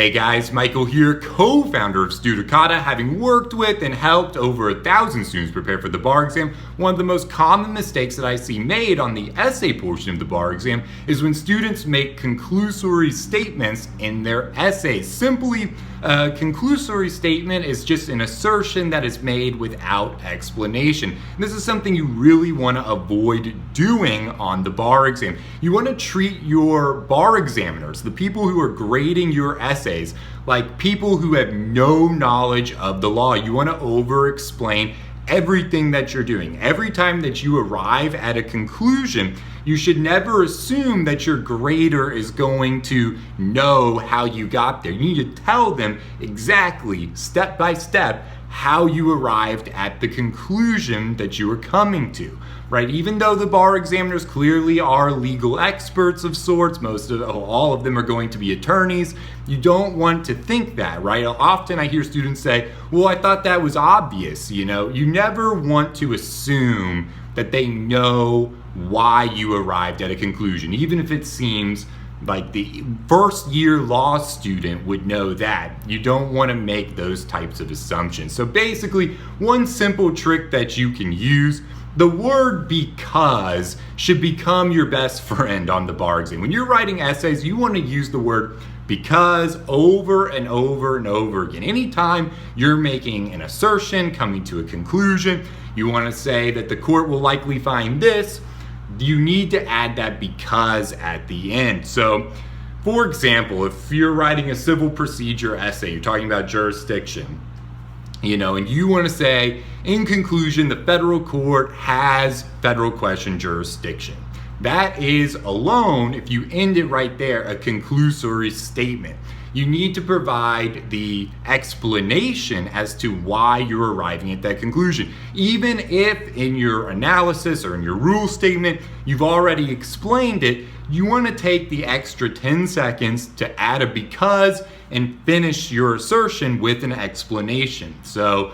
Hey guys, Michael here, co-founder of Studicata. Having worked with and helped over 1,000 students prepare for the bar exam, one of the most common mistakes that I see made on the essay portion of the bar exam is when students make conclusory statements in their essays. Simply, a conclusory statement is just an assertion that is made without explanation. And this is something you really want to avoid doing on the bar exam. You want to treat your bar examiners, the people who are grading your essays, like people who have no knowledge of the law. You want to over-explain everything that you're doing. Every time that you arrive at a conclusion, you should never assume that your grader is going to know how you got there. You need to tell them exactly, step by step, how you arrived at the conclusion that you were coming to, right? Even though the bar examiners clearly are legal experts of sorts, all of them are going to be attorneys, you don't want to think that, right? Often I hear students say, well, I thought that was obvious, you know? You never want to assume that they know why you arrived at a conclusion, even if it seems like the first year law student would know that. You don't want to make those types of assumptions. So basically, one simple trick that you can use, the word because should become your best friend on the bar exam. When you're writing essays, you want to use the word because over and over and over again. Anytime you're making an assertion, coming to a conclusion, you want to say that the court will likely find this, you need to add that because at the end. So, for example, if you're writing a civil procedure essay, you're talking about jurisdiction, and you want to say, in conclusion, the federal court has federal question jurisdiction. That is alone, if you end it right there, a conclusory statement. You need to provide the explanation as to why you're arriving at that conclusion. Even if in your analysis or in your rule statement, you've already explained it, you want to take the extra 10 seconds to add a because and finish your assertion with an explanation. So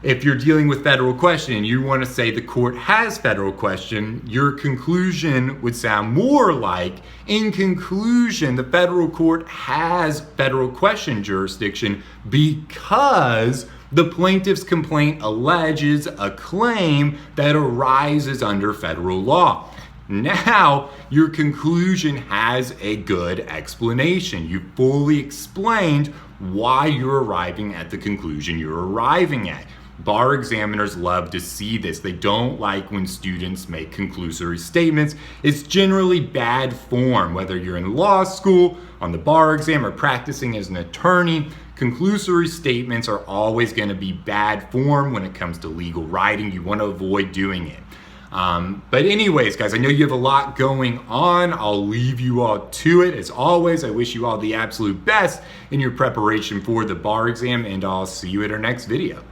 if you're dealing with federal question and you want to say the court has federal question, your conclusion would sound more like, in conclusion, the federal court has federal question jurisdiction because the plaintiff's complaint alleges a claim that arises under federal law. Now, your conclusion has a good explanation. You fully explained why you're arriving at the conclusion you're arriving at. Bar examiners love to see this. They don't like when students make conclusory statements. It's generally bad form, whether you're in law school, on the bar exam, or practicing as an attorney. Conclusory statements are always going to be bad form when it comes to legal writing. You want to avoid doing it. But anyways, guys, I know you have a lot going on. I'll leave you all to it. As always, I wish you all the absolute best in your preparation for the bar exam, and I'll see you at our next video.